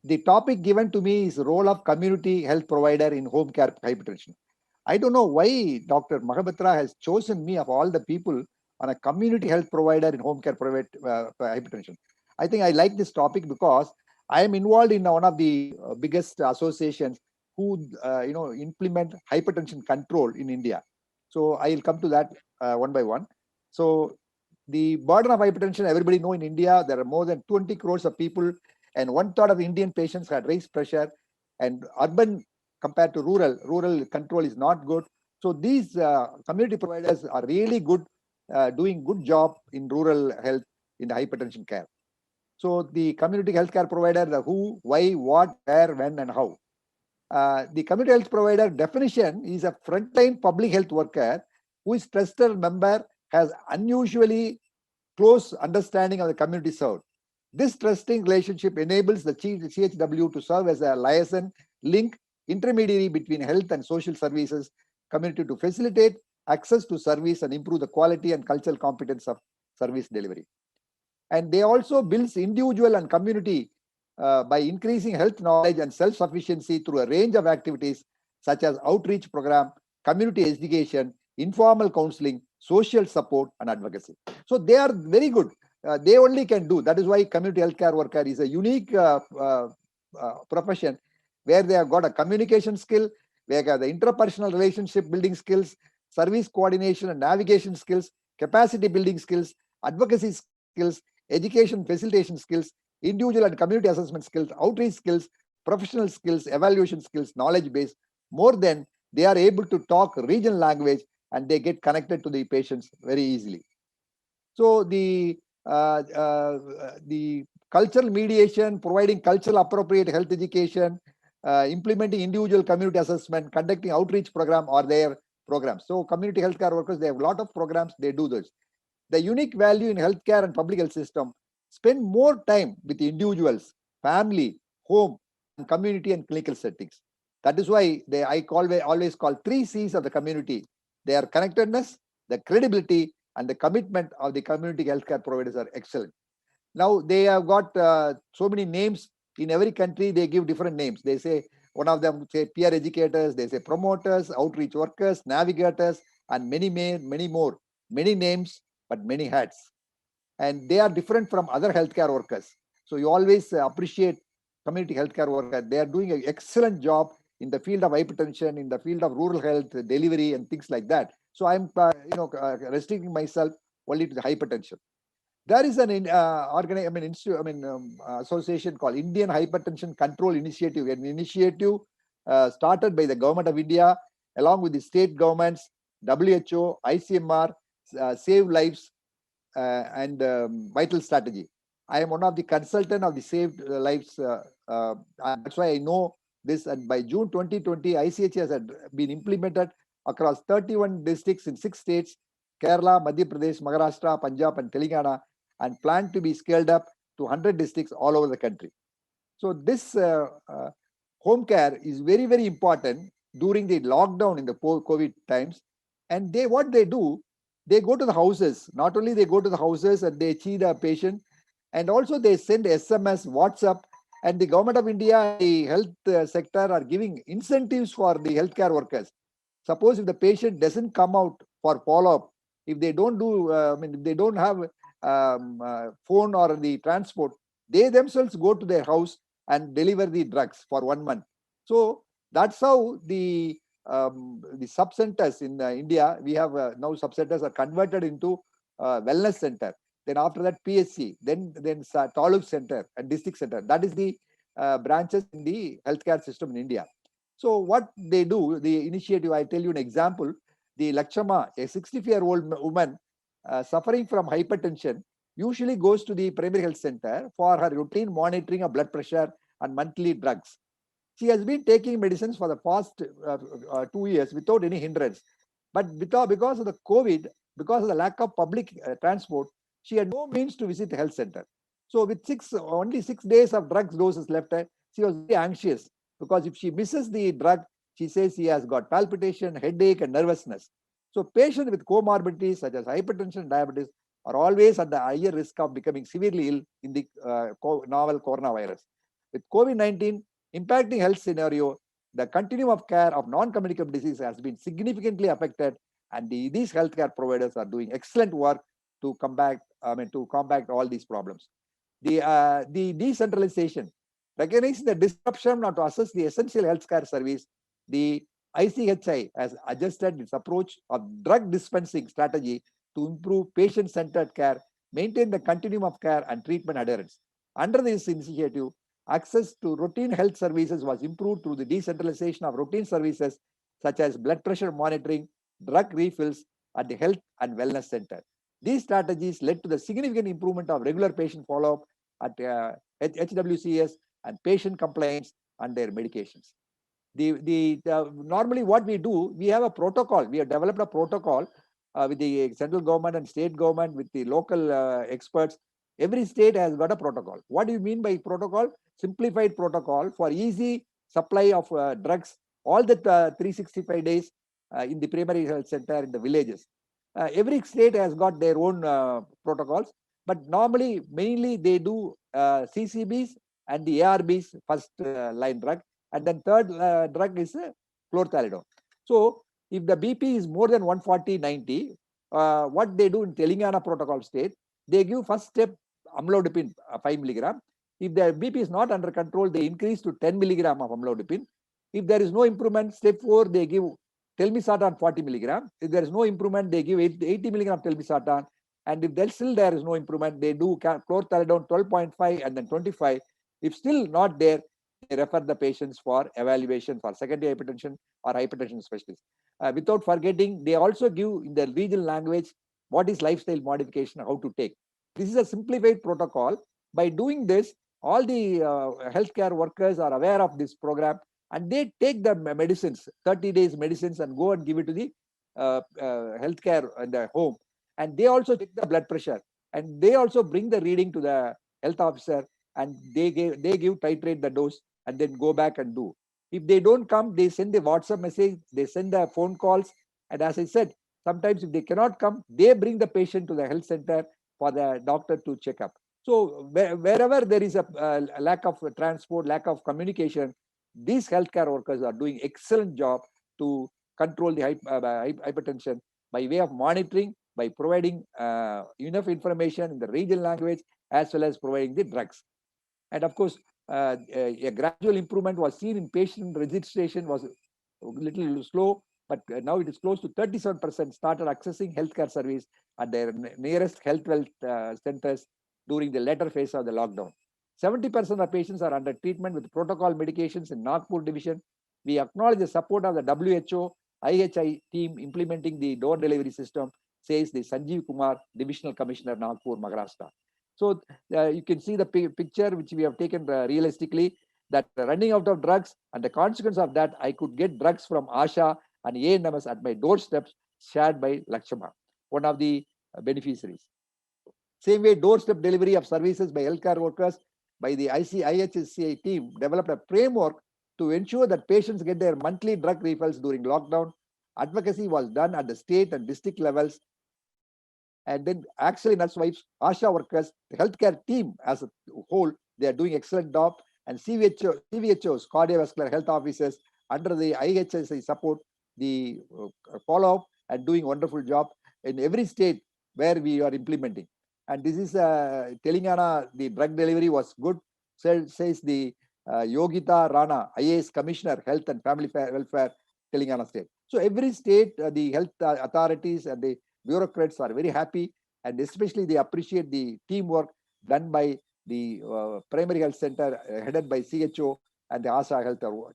The topic given to me is role of community health provider in home care hypertension. I don't know why Dr. Mahapatra has chosen me of all the people on a community health provider in home care private hypertension. I think I like this topic because I am involved in one of the biggest associations who implement hypertension control in India. So I will come to that one by one. So the burden of hypertension, everybody know in India, there are more than 20 crores of people, and one third of Indian patients had raised pressure, and urban compared to rural control is not good. So these community providers are really good, doing good job in rural health in the hypertension care. So the community healthcare provider, the who, why, what, where, when, and how. The community health provider definition is a frontline public health worker who is trusted member, has unusually close understanding of the community served. This trusting relationship enables the CHW to serve as a liaison, link, intermediary between health and social services community to facilitate access to service and improve the quality and cultural competence of service delivery. And they also builds individual and community by increasing health knowledge and self-sufficiency through a range of activities such as outreach program, community education, informal counseling, social support, and advocacy. So they are very good. They only can do. That is why community healthcare worker is a unique profession where they have got a communication skill, they have the interpersonal relationship building skills, service coordination and navigation skills, capacity building skills, advocacy skills, education facilitation skills, individual and community assessment skills, outreach skills, professional skills, evaluation skills, knowledge base. More than they are able to talk regional language and they get connected to the patients very easily. So the cultural mediation, providing cultural appropriate health education, implementing individual community assessment, conducting outreach program or their programs. So community healthcare workers, they have a lot of programs, they do this. The unique value in healthcare and public health system, spend more time with individuals, family, home, and community and clinical settings. That is why I always call 3 C's of the community. Their connectedness, the credibility, and the commitment of the community healthcare providers are excellent. Now they have got so many names in every country. They give different names. They say one of them say peer educators, they say promoters, outreach workers, navigators, and many more. Many names, but many hats. And they are different from other healthcare workers. So you always appreciate community healthcare workers. They are doing an excellent job in the field of hypertension, in the field of rural health delivery, and things like that. So I'm restricting myself only to the hypertension. There is an association called Indian Hypertension Control Initiative, an initiative started by the government of India along with the state governments, WHO, ICMR, Save Lives, and Vital Strategy. I am one of the consultant of the Saved Lives. That's why I know this. And by June 2020, ICHS had been implemented across 31 districts in 6 states: Kerala, Madhya Pradesh, Maharashtra, Punjab, and Telangana, and planned to be scaled up to 100 districts all over the country. So this home care is very, very important during the lockdown in the COVID times. And what they do, they go to the houses. Not only they go to the houses and they see the patient, and also they send SMS, WhatsApp, and the government of India, the health sector are giving incentives for the healthcare workers. Suppose if the patient doesn't come out for follow-up, if they don't do, if they don't have phone or the transport, they themselves go to their house and deliver the drugs for 1 month. So that's how the sub-centers in India, we have now sub-centers are converted into wellness center. Then after that PSC, then Taluk center and district center. That is the branches in the healthcare system in India. So what they do, the initiative, I tell you an example. The Lakshma, a 64-year-old woman suffering from hypertension, usually goes to the primary health center for her routine monitoring of blood pressure and monthly drugs. She has been taking medicines for the past 2 years without any hindrance. But because of the COVID, because of the lack of public transport, she had no means to visit the health center. So with only 6 days of drugs doses left, she was very anxious because if she misses the drug, she says she has got palpitation, headache, and nervousness. So patients with comorbidities such as hypertension and diabetes are always at the higher risk of becoming severely ill in the novel coronavirus. With COVID-19 impacting health scenario, the continuum of care of non-communicable disease has been significantly affected, and these healthcare providers are doing excellent work to combat all these problems. The decentralization, recognizing the disruption not to assess the essential healthcare service, the ICHI has adjusted its approach of drug dispensing strategy to improve patient-centered care, maintain the continuum of care and treatment adherence. Under this initiative, access to routine health services was improved through the decentralization of routine services such as blood pressure monitoring, drug refills at the health and wellness center. These strategies led to the significant improvement of regular patient follow-up at HWCS and patient compliance and their medications. Normally what we do, we have a protocol. We have developed a protocol with the central government and state government, with the local experts. Every state has got a protocol. What do you mean by protocol? Simplified protocol for easy supply of drugs all the 365 days in the primary health center in the villages. Every state has got their own protocols, but normally mainly they do CCBs and the ARBs, first line drug, and then third drug is chlorthalidone. So if the BP is more than 140/90, what they do in Telangana protocol state, they give first step amlodipine 5 milligram. If the BP is not under control, they increase to 10 milligram of amlodipine. If there is no improvement, step 4, they give telmisartan 40 milligram. If there is no improvement, they give 80 milligram telmisartan. And if there is no improvement, they do chlorthalidone 12.5 and then 25. If still not there, they refer the patients for evaluation for secondary hypertension or hypertension specialist. Without forgetting, they also give in the regional language what is lifestyle modification, how to take. This is a simplified protocol. By doing this, all the healthcare workers are aware of this program, and they take the medicines, 30 days medicines, and go and give it to the healthcare in the home. And they also check the blood pressure, and they also bring the reading to the health officer, and they give titrate the dose and then go back and do. If they don't come, they send the WhatsApp message, they send the phone calls. And as I said, sometimes if they cannot come, they bring the patient to the health center for the doctor to check up. So wherever there is a lack of transport, lack of communication, these healthcare workers are doing excellent job to control the hypertension by way of monitoring, by providing enough information in the regional language, as well as providing the drugs. And of course, a gradual improvement was seen in patient registration, was a little slow, but now it is close to 37% started accessing healthcare service at their nearest health centers during the latter phase of the lockdown. 70% of patients are under treatment with protocol medications in Nagpur division. We acknowledge the support of the WHO IHI team implementing the door delivery system, says the Sanjeev Kumar, Divisional Commissioner, Nagpur, Maharashtra. So you can see the picture which we have taken realistically, that running out of drugs, and the consequence of that, I could get drugs from Asha and ANMS at my doorsteps, shared by Lakshma, one of the beneficiaries. Same way, doorstep delivery of services by healthcare workers by the IHSCI team developed a framework to ensure that patients get their monthly drug refills during lockdown. Advocacy was done at the state and district levels. And then actually nurse wives, ASHA workers, the healthcare team as a whole, they are doing excellent job. And CVHOs, cardiovascular health officers, under the IHSI support, the follow-up and doing wonderful job in every state where we are implementing. And this is Telangana, the drug delivery was good, says the Yogita Rana, IAS Commissioner, Health and Family Welfare, Telangana state. So every state, the health authorities and the bureaucrats are very happy, and especially they appreciate the teamwork done by the primary health center headed by CHO and the ASA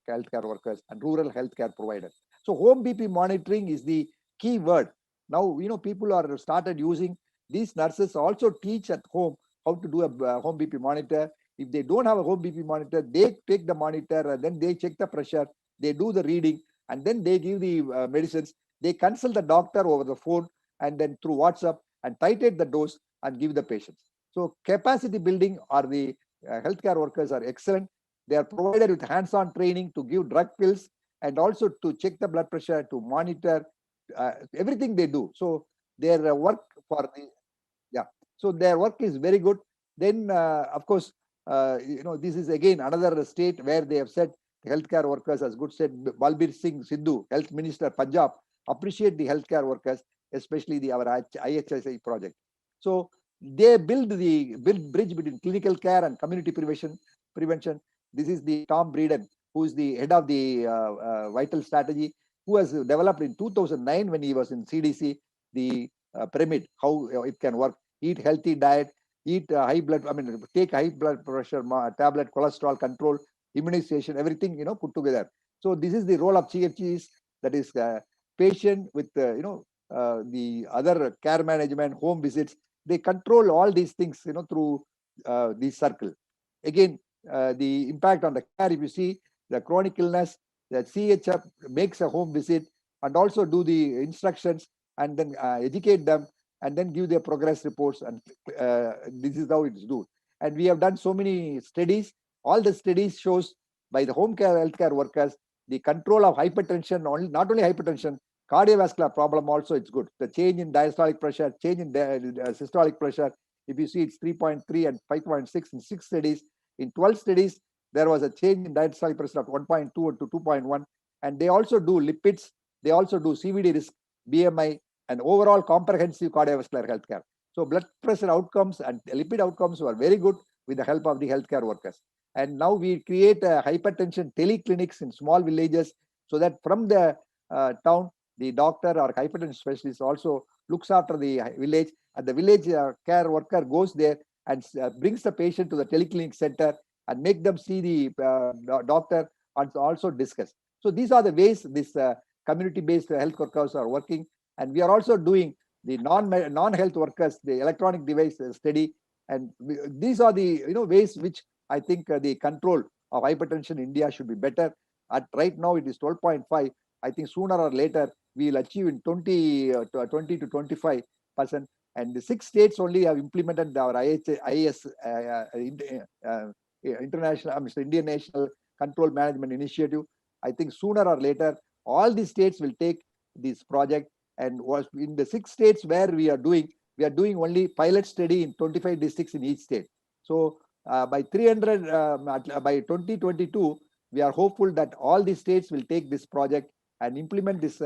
healthcare workers and rural healthcare providers. So home BP monitoring is the key word. Now, people are started using, these nurses also teach at home how to do a home BP monitor. If they don't have a home BP monitor, they take the monitor and then they check the pressure, they do the reading, and then they give the medicines. They consult the doctor over the phone and then through WhatsApp and titrate the dose and give the patients. So capacity building, or the healthcare workers are excellent. They are provided with hands-on training to give drug pills and also to check the blood pressure, to monitor everything they do. So their work for the, so their work is very good. Then of course, this is again another state where they have said the healthcare workers, as good said Balbir Singh Sidhu, Health Minister Punjab, appreciate the healthcare workers, especially our IHSI project. So they build the bridge between clinical care and community prevention. This is the Tom Breeden, who is the head of the vital strategy, who has developed in 2009 when he was in CDC the pyramid, how it can work. Eat healthy diet, eat take high blood pressure tablet, cholesterol control, immunization, everything, put together. So this is the role of CFGs, that is patient with, the other care management, home visits. They control all these things, through this circle. Again, the impact on the care, if you see the chronic illness, the CHF makes a home visit and also do the instructions and then educate them and then give their progress reports, and this is how it's done. And we have done so many studies. All the studies shows by the home care healthcare workers, the control of hypertension, not only hypertension, cardiovascular problem also, it's good. The change in diastolic pressure, change in systolic pressure, if you see it's 3.3 and 5.6 in 6 studies. In 12 studies, there was a change in diastolic pressure of 1.2 to 2.1. And they also do lipids, they also do CVD risk, BMI, and overall comprehensive cardiovascular healthcare. So blood pressure outcomes and lipid outcomes were very good with the help of the healthcare workers. And now we create hypertension teleclinics in small villages, so that from the town, the doctor or hypertension specialist also looks after the village, and the village care worker goes there and brings the patient to the teleclinic center and make them see the doctor and also discuss. So these are the ways this community-based health workers are working. And we are also doing the non-health workers, the electronic device study. And these are the ways which I think the control of hypertension in India should be better. At right now it is 12.5. I think sooner or later we will achieve in 20 to 25%. And the 6 states only have implemented our IS international, Indian National Control Management Initiative. I think sooner or later all the states will take this project. And was in the 6 states where we are doing only pilot study in 25 districts in each state. So by 300 by 2022, we are hopeful that all the states will take this project and implement this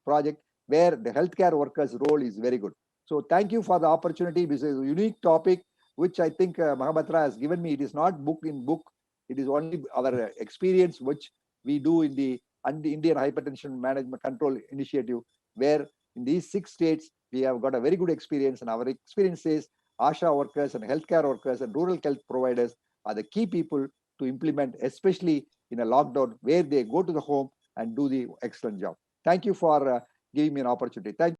project, where the healthcare workers' role is very good. So thank you for the opportunity. This is a unique topic, which I think Mahabatra has given me. It is not book in book. It is only our experience, which we do in the Indian Hypertension Management Control Initiative, where in these 6 states, we have got a very good experience. And our experience says ASHA workers and healthcare workers and rural health providers are the key people to implement, especially in a lockdown, where they go to the home and do the excellent job. Thank you for giving me an opportunity. Thank you.